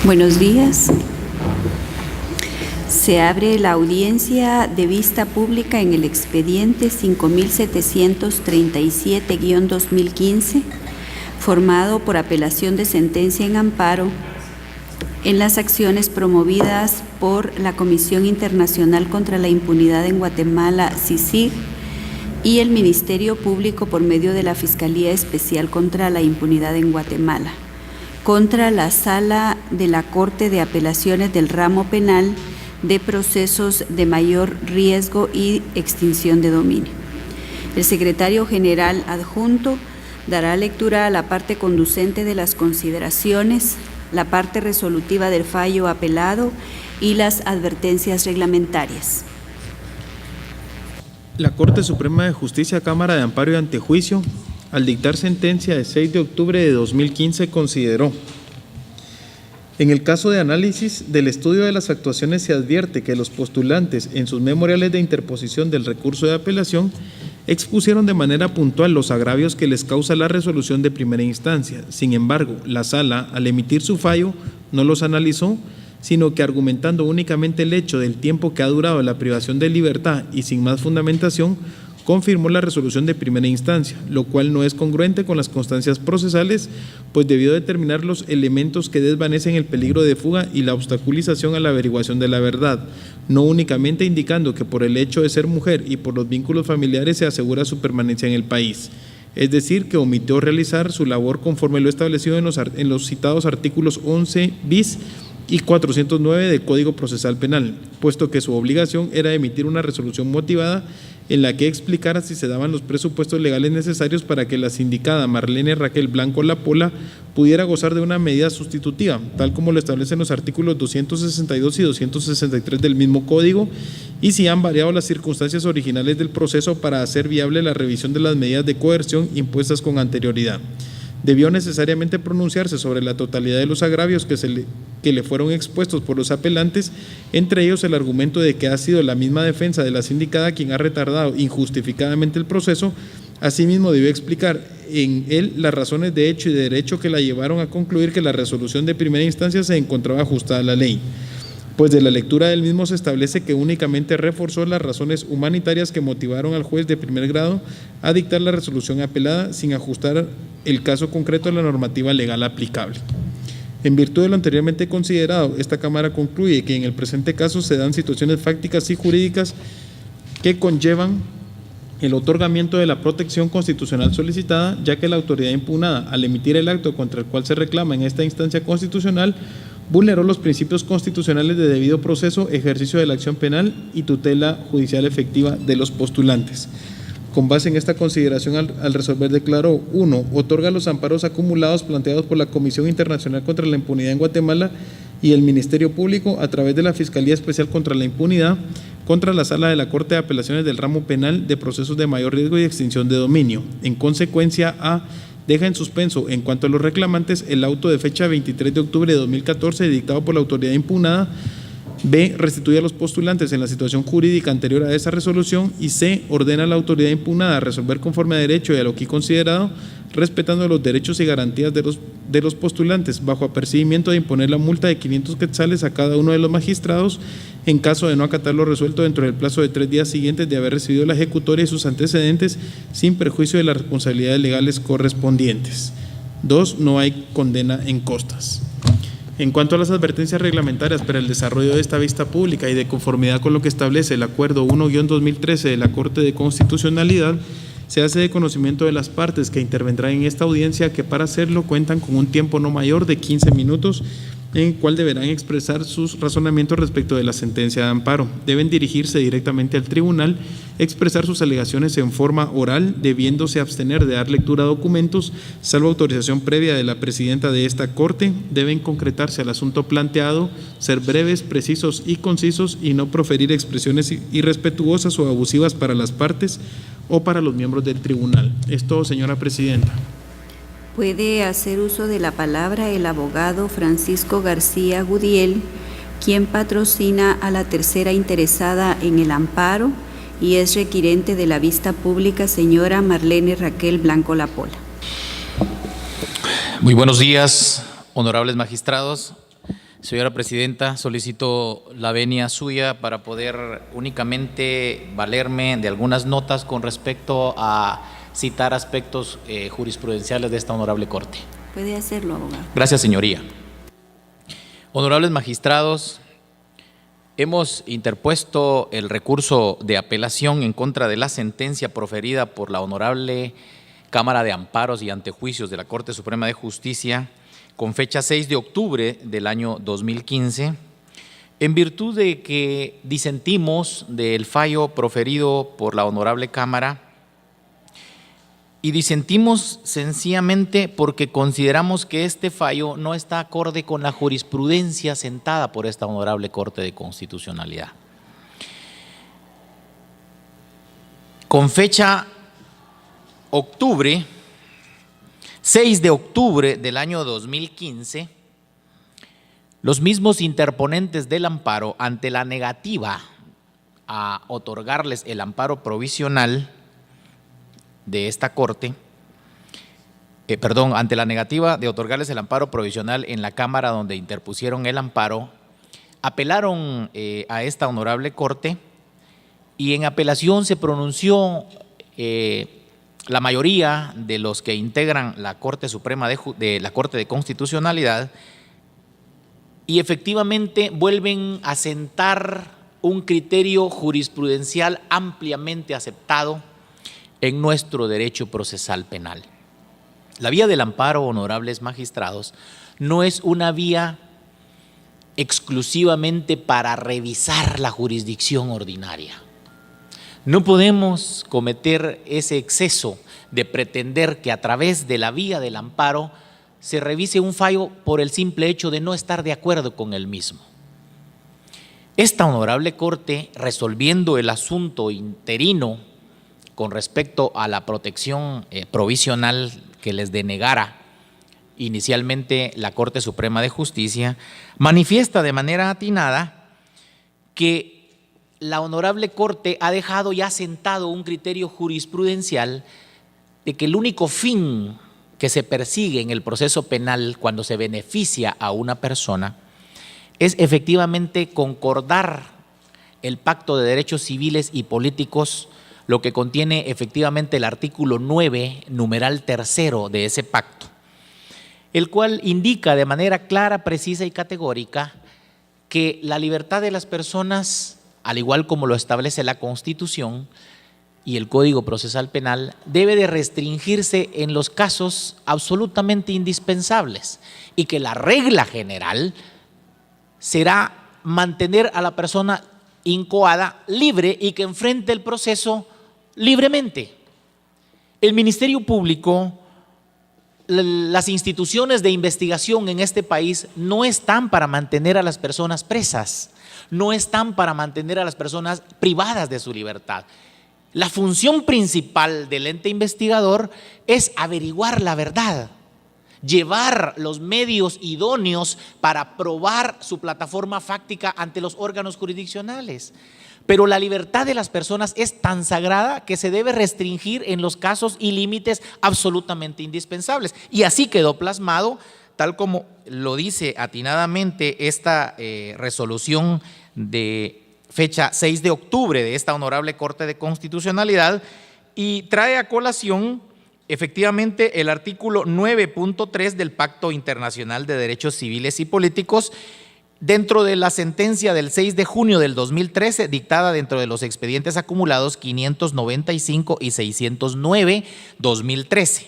Buenos días. Se abre la audiencia de vista pública en el expediente 5737-2015, formado por apelación de sentencia en amparo en las acciones promovidas por la Comisión Internacional contra la Impunidad en Guatemala, CICIG, y el Ministerio Público por medio de la Fiscalía Especial contra la Impunidad en Guatemala, contra la Sala de la Corte de Apelaciones del Ramo Penal de Procesos de Mayor Riesgo y Extinción de Dominio. El secretario general adjunto dará lectura a la parte conducente de las consideraciones, la parte resolutiva del fallo apelado y las advertencias reglamentarias. La Corte Suprema de Justicia, Cámara de Amparo y Antejuicio, al dictar sentencia de 6 de octubre de 2015, consideró: en el caso de análisis del estudio de las actuaciones se advierte que los postulantes en sus memoriales de interposición del recurso de apelación expusieron de manera puntual los agravios que les causa la resolución de primera instancia. Sin embargo, la Sala, al emitir su fallo, no los analizó, sino que argumentando únicamente el hecho del tiempo que ha durado la privación de libertad y sin más fundamentación, confirmó la resolución de primera instancia, lo cual no es congruente con las constancias procesales, pues debió determinar los elementos que desvanecen el peligro de fuga y la obstaculización a la averiguación de la verdad, no únicamente indicando que por el hecho de ser mujer y por los vínculos familiares se asegura su permanencia en el país. Es decir, que omitió realizar su labor conforme lo establecido en los citados artículos 11 bis y 409 del Código Procesal Penal, puesto que su obligación era emitir una resolución motivada en la que explicara si se daban los presupuestos legales necesarios para que la sindicada Marlene Raquel Blanco Lapola pudiera gozar de una medida sustitutiva, tal como lo establecen los artículos 262 y 263 del mismo Código, y si han variado las circunstancias originales del proceso para hacer viable la revisión de las medidas de coerción impuestas con anterioridad. Debió necesariamente pronunciarse sobre la totalidad de los agravios que le fueron expuestos por los apelantes, entre ellos el argumento de que ha sido la misma defensa de la sindicada quien ha retardado injustificadamente el proceso. Asimismo, debió explicar en él las razones de hecho y de derecho que la llevaron a concluir que la resolución de primera instancia se encontraba ajustada a la ley, pues de la lectura del mismo se establece que únicamente reforzó las razones humanitarias que motivaron al juez de primer grado a dictar la resolución apelada sin ajustar el caso concreto a la normativa legal aplicable. En virtud de lo anteriormente considerado, esta Cámara concluye que en el presente caso se dan situaciones fácticas y jurídicas que conllevan el otorgamiento de la protección constitucional solicitada, ya que la autoridad impugnada, al emitir el acto contra el cual se reclama en esta instancia constitucional, vulneró los principios constitucionales de debido proceso, ejercicio de la acción penal y tutela judicial efectiva de los postulantes. Con base en esta consideración, al resolver declaró: 1. Otorga los amparos acumulados planteados por la Comisión Internacional contra la Impunidad en Guatemala y el Ministerio Público a través de la Fiscalía Especial contra la Impunidad contra la Sala de la Corte de Apelaciones del Ramo Penal de Procesos de Mayor Riesgo y Extinción de Dominio. En consecuencia, A. Deja en suspenso, en cuanto a los reclamantes, el auto de fecha 23 de octubre de 2014 dictado por la autoridad impugnada. B. Restituye a los postulantes en la situación jurídica anterior a esa resolución. Y C. Ordena a la autoridad impugnada a resolver conforme a derecho y a lo aquí considerado, respetando los derechos y garantías de los postulantes, bajo apercibimiento de imponer la multa de 500 quetzales a cada uno de los magistrados en caso de no acatar lo resuelto dentro del plazo de 3 días siguientes de haber recibido la ejecutoria y sus antecedentes, sin perjuicio de las responsabilidades legales correspondientes. 2. No hay condena en costas. En cuanto a las advertencias reglamentarias para el desarrollo de esta vista pública y de conformidad con lo que establece el Acuerdo 1-2013 de la Corte de Constitucionalidad, se hace de conocimiento de las partes que intervendrán en esta audiencia que para hacerlo cuentan con un tiempo no mayor de 15 minutos en el cual deberán expresar sus razonamientos respecto de la sentencia de amparo. Deben dirigirse directamente al tribunal, expresar sus alegaciones en forma oral, debiéndose abstener de dar lectura a documentos, salvo autorización previa de la presidenta de esta Corte. Deben concretarse al asunto planteado, ser breves, precisos y concisos y no proferir expresiones irrespetuosas o abusivas para las partes o para los miembros del tribunal. Es todo, señora presidenta. Puede hacer uso de la palabra el abogado Francisco García Gudiel, quien patrocina a la tercera interesada en el amparo y es requirente de la vista pública, señora Marlene Raquel Blanco Lapola. Muy buenos días, honorables magistrados. Señora Presidenta, solicito la venia suya para poder únicamente valerme de algunas notas con respecto a citar aspectos jurisprudenciales de esta honorable Corte. Puede hacerlo, abogado. Gracias, señoría. Honorables magistrados, hemos interpuesto el recurso de apelación en contra de la sentencia proferida por la Honorable Cámara de Amparos y Antejuicios de la Corte Suprema de Justicia con fecha 6 de octubre del año 2015, en virtud de que disentimos del fallo proferido por la Honorable Cámara y disentimos sencillamente porque consideramos que este fallo no está acorde con la jurisprudencia sentada por esta Honorable Corte de Constitucionalidad. Con fecha 6 de octubre del año 2015, los mismos interponentes del amparo, ante la negativa a otorgarles el amparo provisional de esta Corte, ante la negativa de otorgarles el amparo provisional en la Cámara donde interpusieron el amparo, apelaron a esta honorable Corte y en apelación se pronunció la mayoría de los que integran la Corte Suprema de la Corte de Constitucionalidad, y efectivamente vuelven a sentar un criterio jurisprudencial ampliamente aceptado en nuestro derecho procesal penal. La vía del amparo, honorables magistrados, no es una vía exclusivamente para revisar la jurisdicción ordinaria. No podemos cometer ese exceso de pretender que a través de la vía del amparo se revise un fallo por el simple hecho de no estar de acuerdo con el mismo. Esta honorable Corte, resolviendo el asunto interino con respecto a la protección provisional que les denegara inicialmente la Corte Suprema de Justicia, manifiesta de manera atinada que la honorable Corte ha dejado ya sentado un criterio jurisprudencial de que el único fin que se persigue en el proceso penal cuando se beneficia a una persona es efectivamente concordar el Pacto de Derechos Civiles y Políticos, lo que contiene efectivamente el artículo 9, numeral 3 de ese pacto, el cual indica de manera clara, precisa y categórica que la libertad de las personas, al igual como lo establece la Constitución y el Código Procesal Penal, debe de restringirse en los casos absolutamente indispensables y que la regla general será mantener a la persona incoada libre y que enfrente el proceso libremente. El Ministerio Público, las instituciones de investigación en este país no están para mantener a las personas presas, no están para mantener a las personas privadas de su libertad. La función principal del ente investigador es averiguar la verdad, llevar los medios idóneos para probar su plataforma fáctica ante los órganos jurisdiccionales. Pero la libertad de las personas es tan sagrada que se debe restringir en los casos y límites absolutamente indispensables. Y así quedó plasmado, tal como lo dice atinadamente esta resolución de fecha 6 de octubre de esta honorable Corte de Constitucionalidad, y trae a colación efectivamente el artículo 9.3 del Pacto Internacional de Derechos Civiles y Políticos, dentro de la sentencia del 6 de junio del 2013, dictada dentro de los expedientes acumulados 595 y 609-2013.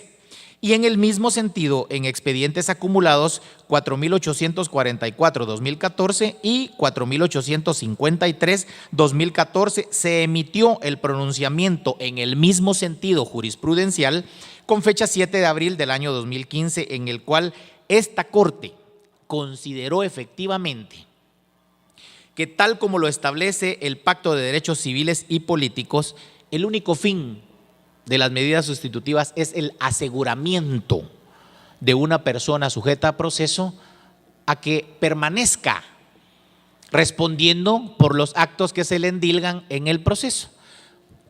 Y en el mismo sentido, en expedientes acumulados 4.844-2014 y 4.853-2014, se emitió el pronunciamiento en el mismo sentido jurisprudencial con fecha 7 de abril del año 2015, en el cual esta Corte consideró efectivamente que, tal como lo establece el Pacto de Derechos Civiles y Políticos, el único fin de las medidas sustitutivas es el aseguramiento de una persona sujeta a proceso a que permanezca respondiendo por los actos que se le endilgan en el proceso.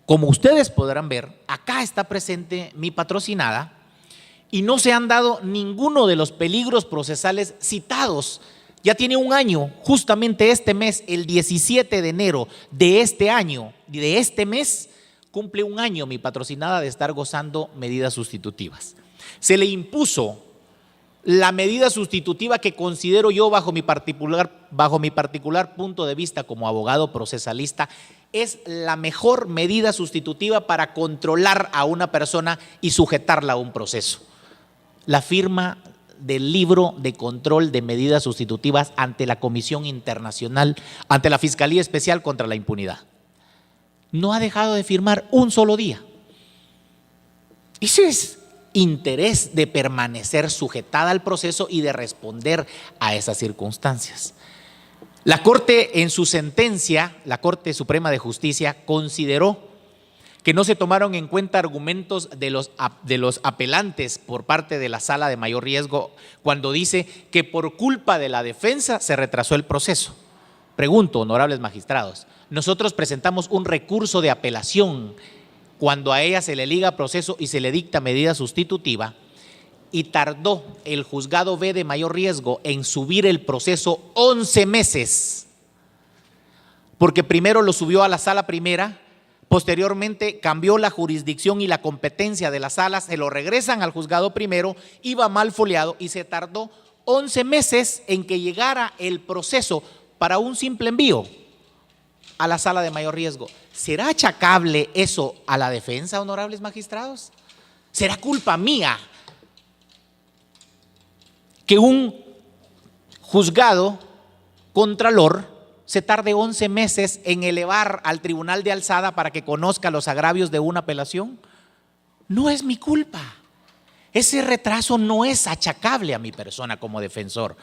Como ustedes podrán ver, acá está presente mi patrocinada y no se han dado ninguno de los peligros procesales citados Ya tiene un año, justamente este mes, el 17 de enero de este año, de este mes, cumple un año mi patrocinada de estar gozando medidas sustitutivas. Se le impuso la medida sustitutiva que considero yo bajo mi particular punto de vista como abogado procesalista, es la mejor medida sustitutiva para controlar a una persona y sujetarla a un proceso. La firma del libro de control de medidas sustitutivas ante la Comisión Internacional, ante la Fiscalía Especial contra la Impunidad. No ha dejado de firmar un solo día. Eso es interés de permanecer sujetada al proceso y de responder a esas circunstancias. La Corte, en su sentencia, la Corte Suprema de Justicia consideró que no se tomaron en cuenta argumentos de los apelantes por parte de la sala de mayor riesgo cuando dice que por culpa de la defensa se retrasó el proceso. Pregunto, honorables magistrados, nosotros presentamos un recurso de apelación cuando a ella se le liga proceso y se le dicta medida sustitutiva, y tardó el juzgado B de mayor riesgo en subir el proceso 11 meses, porque primero lo subió a la sala primera, posteriormente cambió la jurisdicción y la competencia de la sala, se lo regresan al juzgado primero, iba mal foliado y se tardó 11 meses en que llegara el proceso para un simple envío a la sala de mayor riesgo. ¿Será achacable eso a la defensa, honorables magistrados? ¿Será culpa mía que un juzgado contralor se tarde 11 meses en elevar al tribunal de alzada para que conozca los agravios de una apelación? No es mi culpa. Ese retraso no es achacable a mi persona como defensor,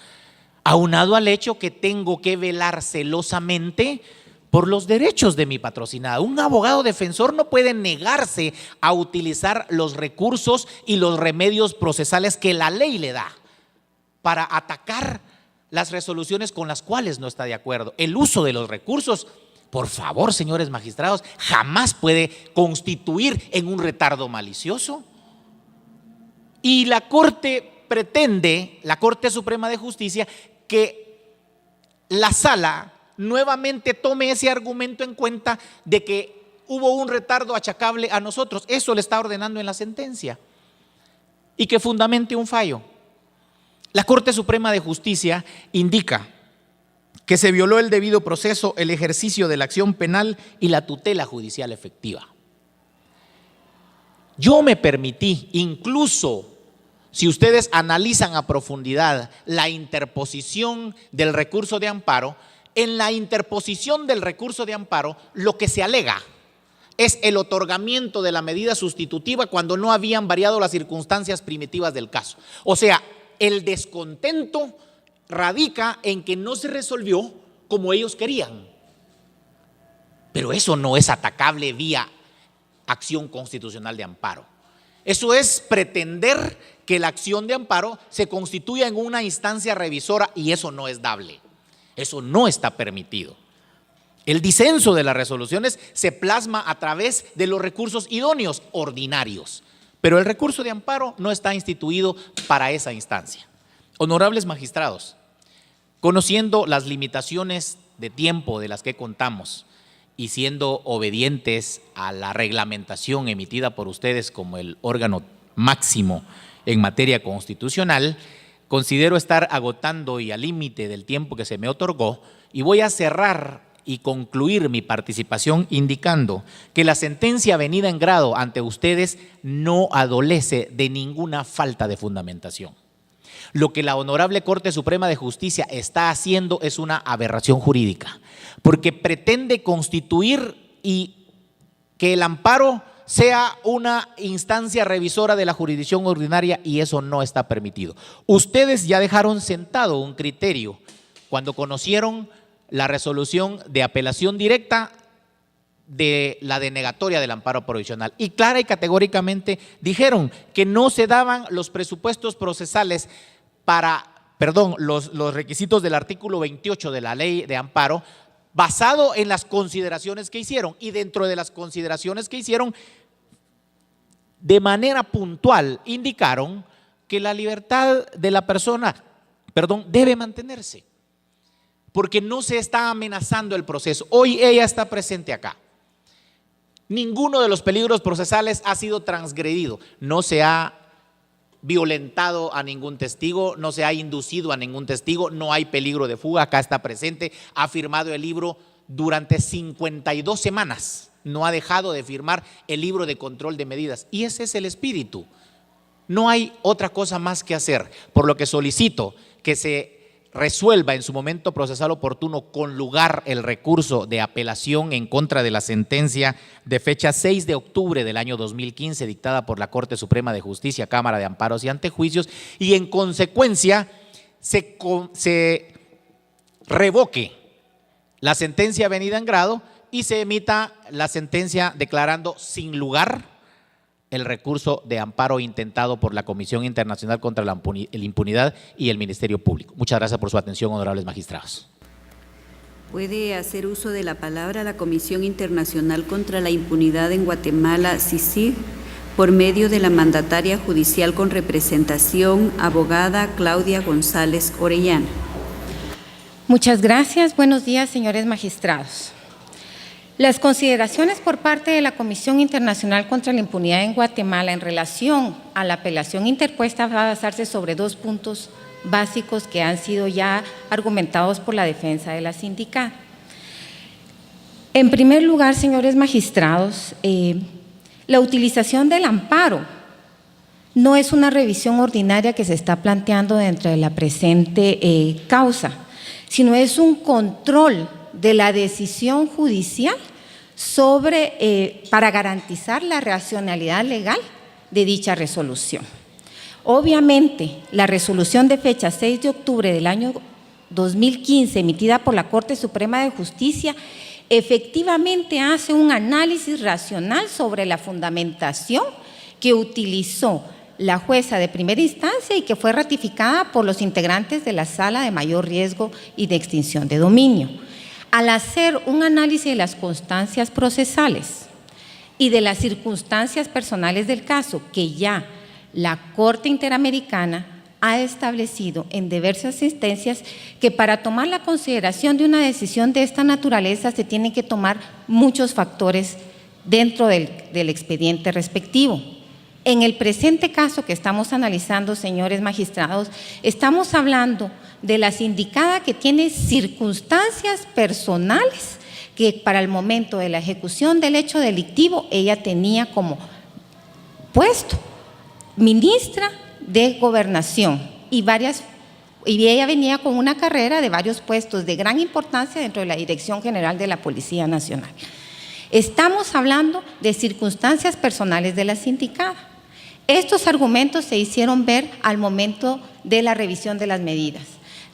aunado al hecho que tengo que velar celosamente por los derechos de mi patrocinada. Un abogado defensor no puede negarse a utilizar los recursos y los remedios procesales que la ley le da para atacar las resoluciones con las cuales no está de acuerdo. El uso de los recursos, por favor, señores magistrados, jamás puede constituir en un retardo malicioso. Y la Corte pretende, la Corte Suprema de Justicia, que la sala nuevamente tome ese argumento en cuenta de que hubo un retardo achacable a nosotros. Eso le está ordenando en la sentencia. Y que fundamente un fallo. La Corte Suprema de Justicia indica que se violó el debido proceso, el ejercicio de la acción penal y la tutela judicial efectiva. Yo me permití, incluso si ustedes analizan a profundidad la interposición del recurso de amparo, en la interposición del recurso de amparo lo que se alega es el otorgamiento de la medida sustitutiva cuando no habían variado las circunstancias primitivas del caso. O sea, el descontento radica en que no se resolvió como ellos querían. Pero eso no es atacable vía acción constitucional de amparo. Eso es pretender que la acción de amparo se constituya en una instancia revisora y eso no es dable. Eso no está permitido. El disenso de las resoluciones se plasma a través de los recursos idóneos ordinarios, pero el recurso de amparo no está instituido para esa instancia. Honorables magistrados, conociendo las limitaciones de tiempo de las que contamos y siendo obedientes a la reglamentación emitida por ustedes como el órgano máximo en materia constitucional, considero estar agotando y al límite del tiempo que se me otorgó y voy a cerrar y concluir mi participación indicando que la sentencia venida en grado ante ustedes no adolece de ninguna falta de fundamentación. Lo que la Honorable Corte Suprema de Justicia está haciendo es una aberración jurídica, porque pretende constituir y que el amparo sea una instancia revisora de la jurisdicción ordinaria y eso no está permitido. Ustedes ya dejaron sentado un criterio cuando conocieron la resolución de apelación directa de la denegatoria del amparo provisional y clara y categóricamente dijeron que no se daban los presupuestos procesales los requisitos del artículo 28 de la ley de amparo basado en las consideraciones que hicieron y dentro de las consideraciones que hicieron de manera puntual indicaron que la libertad de la persona, debe mantenerse. porque no se está amenazando el proceso. Hoy ella está presente acá. Ninguno de los peligros procesales ha sido transgredido. No se ha violentado a ningún testigo, no se ha inducido a ningún testigo, no hay peligro de fuga. Acá está presente, ha firmado el libro durante 52 semanas. No ha dejado de firmar el libro de control de medidas. Y ese es el espíritu. No hay otra cosa más que hacer, por lo que solicito que se resuelva en su momento procesal oportuno con lugar el recurso de apelación en contra de la sentencia de fecha 6 de octubre del año 2015 dictada por la Corte Suprema de Justicia, Cámara de Amparos y Antejuicios, y en consecuencia se revoque la sentencia venida en grado y se emita la sentencia declarando sin lugar el recurso de amparo intentado por la Comisión Internacional contra la Impunidad y el Ministerio Público. Muchas gracias por su atención, honorables magistrados. Puede hacer uso de la palabra la Comisión Internacional contra la Impunidad en Guatemala, CICIG, por medio de la mandataria judicial con representación, abogada Claudia González Orellana. Muchas gracias. Buenos días, señores magistrados. Las consideraciones por parte de la Comisión Internacional contra la Impunidad en Guatemala en relación a la apelación interpuesta va a basarse sobre dos puntos básicos que han sido ya argumentados por la defensa de la sindicada. En primer lugar, señores magistrados, la utilización del amparo no es una revisión ordinaria que se está planteando dentro de la presente causa, sino es un control de la decisión judicial para garantizar la racionalidad legal de dicha resolución. Obviamente, la resolución de fecha 6 de octubre del año 2015 emitida por la Corte Suprema de Justicia efectivamente hace un análisis racional sobre la fundamentación que utilizó la jueza de primera instancia y que fue ratificada por los integrantes de la Sala de Mayor Riesgo y de Extinción de Dominio. Al hacer un análisis de las constancias procesales y de las circunstancias personales del caso, que ya la Corte Interamericana ha establecido en diversas sentencias que para tomar la consideración de una decisión de esta naturaleza se tienen que tomar muchos factores dentro del expediente respectivo. En el presente caso que estamos analizando, señores magistrados, estamos hablando de la sindicada que tiene circunstancias personales que para el momento de la ejecución del hecho delictivo ella tenía como puesto ministra de Gobernación y ella venía con una carrera de varios puestos de gran importancia dentro de la Dirección General de la Policía Nacional. Estamos hablando de circunstancias personales de la sindicada. Estos argumentos se hicieron ver al momento de la revisión de las medidas.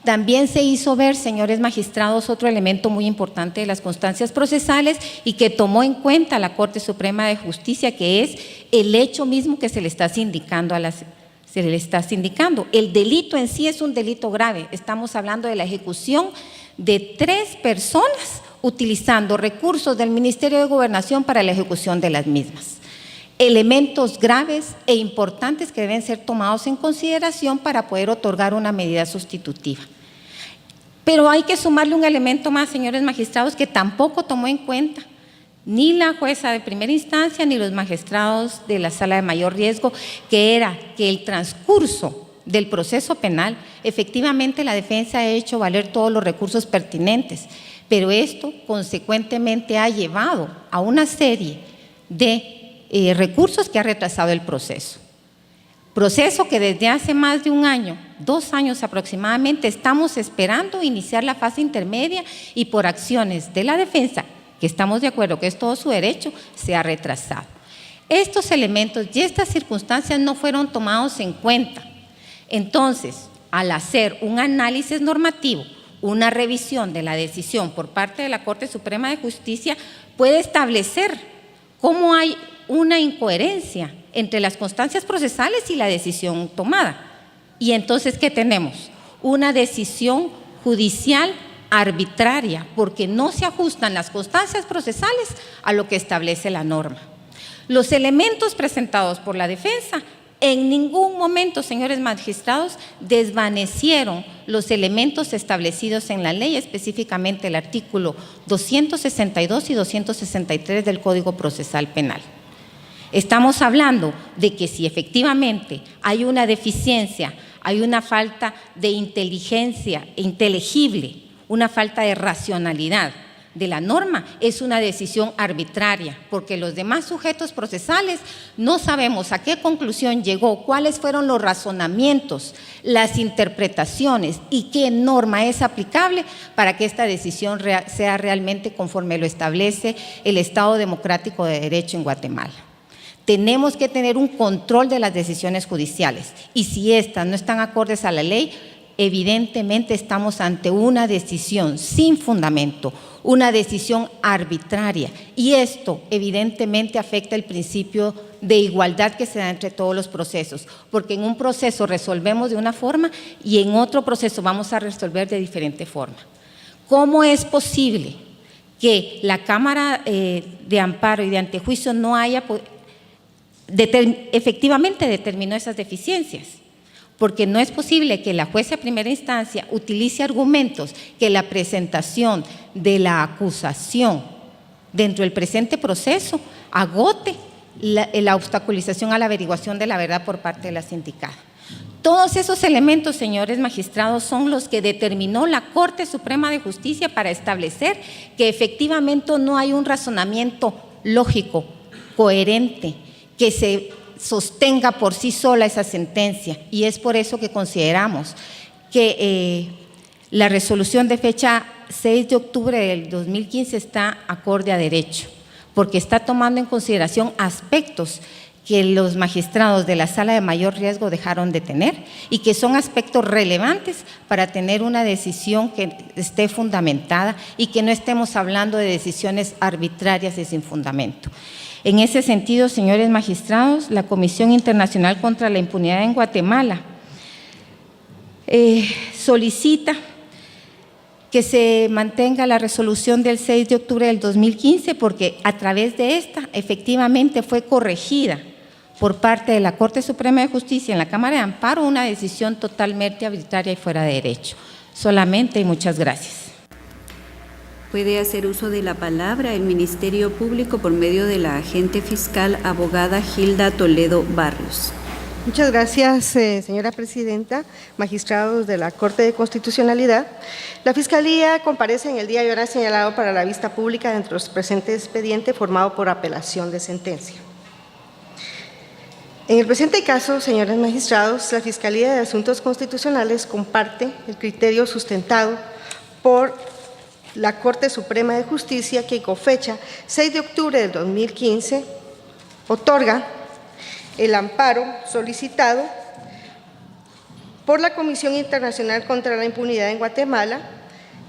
También se hizo ver, señores magistrados, otro elemento muy importante de las constancias procesales y que tomó en cuenta la Corte Suprema de Justicia, que es el hecho mismo que se le está sindicando El delito en sí es un delito grave. Estamos hablando de la ejecución de 3 personas utilizando recursos del Ministerio de Gobernación para la ejecución de las mismas. Elementos graves e importantes que deben ser tomados en consideración para poder otorgar una medida sustitutiva. Pero hay que sumarle un elemento más, señores magistrados, que tampoco tomó en cuenta ni la jueza de primera instancia ni los magistrados de la Sala de Mayor Riesgo, que era que el transcurso del proceso penal, efectivamente la defensa ha hecho valer todos los recursos pertinentes, pero esto consecuentemente ha llevado a una serie de recursos que ha retrasado el proceso. Proceso que desde hace más de un año, 2 años aproximadamente, estamos esperando iniciar la fase intermedia y por acciones de la defensa, que estamos de acuerdo que es todo su derecho, se ha retrasado. Estos elementos y estas circunstancias no fueron tomados en cuenta. Entonces, al hacer un análisis normativo, una revisión de la decisión por parte de la Corte Suprema de Justicia puede establecer cómo hay una incoherencia entre las constancias procesales y la decisión tomada. Y entonces, ¿qué tenemos? Una decisión judicial arbitraria, porque no se ajustan las constancias procesales a lo que establece la norma. Los elementos presentados por la defensa En ningún momento, señores magistrados, desvanecieron los elementos establecidos en la ley, específicamente el artículo 262 y 263 del Código Procesal Penal. Estamos hablando de que si efectivamente hay una deficiencia, hay una falta de inteligencia inteligible, una falta de racionalidad de la norma, es una decisión arbitraria, porque los demás sujetos procesales no sabemos a qué conclusión llegó, cuáles fueron los razonamientos, las interpretaciones y qué norma es aplicable para que esta decisión sea realmente conforme lo establece el Estado Democrático de Derecho en Guatemala. Tenemos que tener un control de las decisiones judiciales y si estas no están acordes a la ley, evidentemente estamos ante una decisión sin fundamento, una decisión arbitraria y esto evidentemente afecta el principio de igualdad que se da entre todos los procesos, porque en un proceso resolvemos de una forma y en otro proceso vamos a resolver de diferente forma. ¿Cómo es posible que la Cámara de Amparo y de Antejuicio no haya efectivamente determinó esas deficiencias? Porque no es posible que la jueza de primera instancia utilice argumentos que la presentación de la acusación dentro del presente proceso agote la obstaculización a la averiguación de la verdad por parte de la sindicada. Todos esos elementos, señores magistrados, son los que determinó la Corte Suprema de Justicia para establecer que efectivamente no hay un razonamiento lógico, coherente, que se sostenga por sí sola esa sentencia y es por eso que consideramos que la resolución de fecha 6 de octubre del 2015 está acorde a derecho, porque está tomando en consideración aspectos que los magistrados de la sala de mayor riesgo dejaron de tener y que son aspectos relevantes para tener una decisión que esté fundamentada y que no estemos hablando de decisiones arbitrarias y sin fundamento. En ese sentido, señores magistrados, la Comisión Internacional contra la Impunidad en Guatemala solicita que se mantenga la resolución del 6 de octubre del 2015 porque a través de esta efectivamente fue corregida por parte de la Corte Suprema de Justicia en la Cámara de Amparo una decisión totalmente arbitraria y fuera de derecho. Solamente y muchas gracias. Puede hacer uso de la palabra el Ministerio Público por medio de la agente fiscal abogada Gilda Toledo Barrios. Muchas gracias, señora presidenta, magistrados de la Corte de Constitucionalidad. La Fiscalía comparece en el día y hora señalado para la vista pública dentro de los presentes expediente formado por apelación de sentencia. En el presente caso, señores magistrados, la Fiscalía de Asuntos Constitucionales comparte el criterio sustentado por la Corte Suprema de Justicia que con fecha 6 de octubre del 2015 otorga el amparo solicitado por la Comisión Internacional contra la Impunidad en Guatemala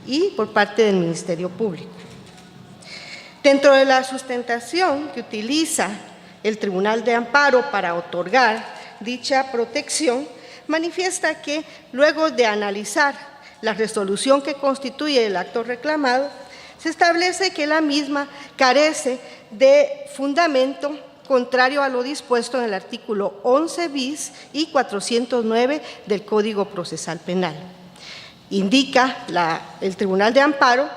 y por parte del Ministerio Público. Dentro de la sustentación que utiliza el Tribunal de Amparo para otorgar dicha protección, manifiesta que luego de analizar la resolución que constituye el acto reclamado, se establece que la misma carece de fundamento contrario a lo dispuesto en el artículo 11 bis y 409 del Código Procesal Penal. Indica el Tribunal de Amparo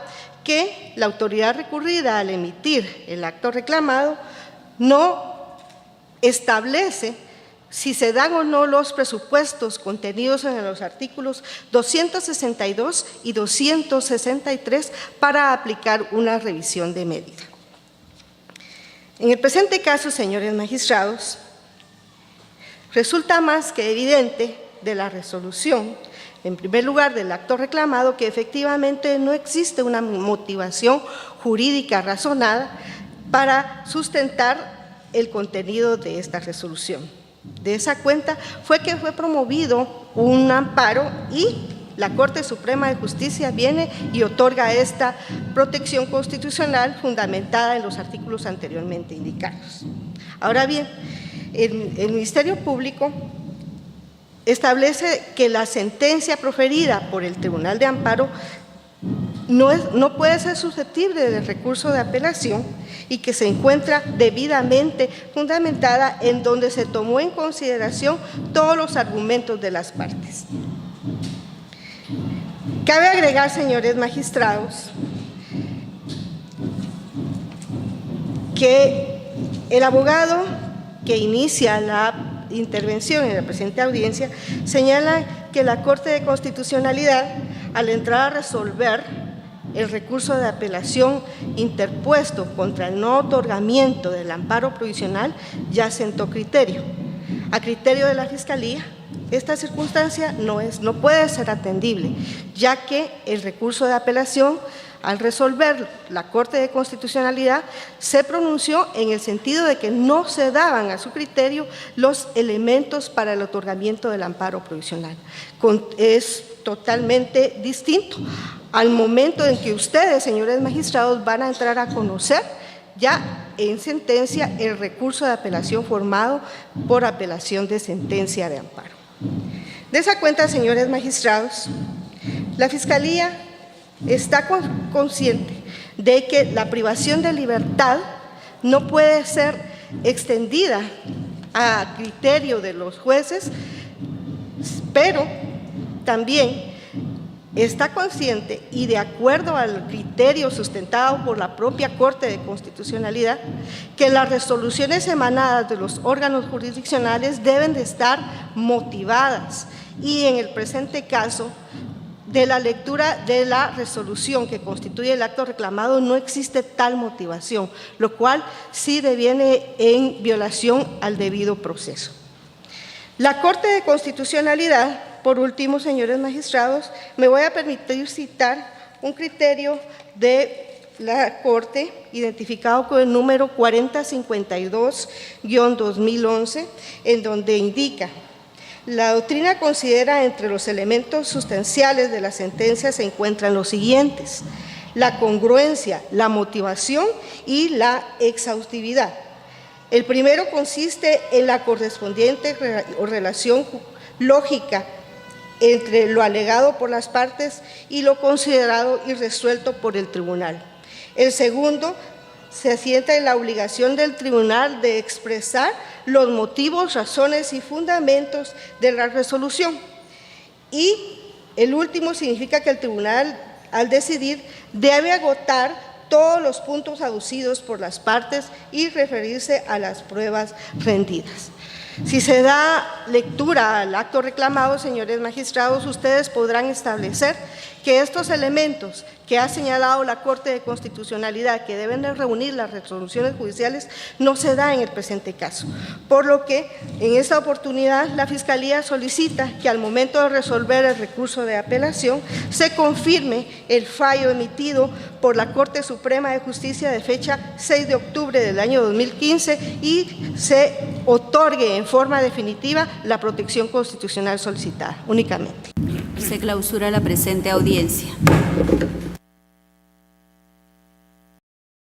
que la autoridad recurrida al emitir el acto reclamado no establece si se dan o no los presupuestos contenidos en los artículos 262 y 263 para aplicar una revisión de medida. En el presente caso, señores magistrados, resulta más que evidente de la resolución, en primer lugar del acto reclamado, que efectivamente no existe una motivación jurídica razonada para sustentar el contenido de esta resolución. De esa cuenta fue que fue promovido un amparo y la Corte Suprema de Justicia viene y otorga esta protección constitucional fundamentada en los artículos anteriormente indicados. Ahora bien, el Ministerio Público establece que la sentencia proferida por el Tribunal de Amparo no puede ser susceptible de recurso de apelación y que se encuentra debidamente fundamentada en donde se tomó en consideración todos los argumentos de las partes. Cabe agregar, señores magistrados, que el abogado que inicia la intervención en la presente audiencia señala que la Corte de Constitucionalidad, al entrar a resolver el recurso de apelación interpuesto contra el no otorgamiento del amparo provisional, ya sentó criterio. A criterio de la Fiscalía, esta circunstancia no puede ser atendible, ya que el recurso de apelación, al resolver la Corte de Constitucionalidad, se pronunció en el sentido de que no se daban a su criterio los elementos para el otorgamiento del amparo provisional. Es totalmente distinto al momento en que ustedes, señores magistrados, van a entrar a conocer ya en sentencia el recurso de apelación formado por apelación de sentencia de amparo. De esa cuenta, señores magistrados, la Fiscalía está consciente de que la privación de libertad no puede ser extendida a criterio de los jueces, pero también está consciente y de acuerdo al criterio sustentado por la propia Corte de Constitucionalidad, que las resoluciones emanadas de los órganos jurisdiccionales deben de estar motivadas y en el presente caso, de la lectura de la resolución que constituye el acto reclamado, no existe tal motivación, lo cual sí deviene en violación al debido proceso. La Corte de Constitucionalidad, por último, señores magistrados, me voy a permitir citar un criterio de la Corte identificado con el número 4052-2011, en donde indica: la doctrina considera entre los elementos sustanciales de la sentencia se encuentran los siguientes: la congruencia, la motivación y la exhaustividad. El primero consiste en la correspondiente relación lógica entre lo alegado por las partes y lo considerado y resuelto por el tribunal. El segundo se asienta en la obligación del tribunal de expresar los motivos, razones y fundamentos de la resolución. Y el último significa que el tribunal, al decidir, debe agotar todos los puntos aducidos por las partes y referirse a las pruebas rendidas. Si se da lectura al acto reclamado, señores magistrados, ustedes podrán establecer que estos elementos que ha señalado la Corte de Constitucionalidad, que deben de reunir las resoluciones judiciales, no se da en el presente caso. Por lo que, en esta oportunidad, la Fiscalía solicita que al momento de resolver el recurso de apelación, se confirme el fallo emitido por la Corte Suprema de Justicia de fecha 6 de octubre del año 2015 y se otorgue en forma definitiva la protección constitucional solicitada, únicamente. Se clausura la presente audiencia.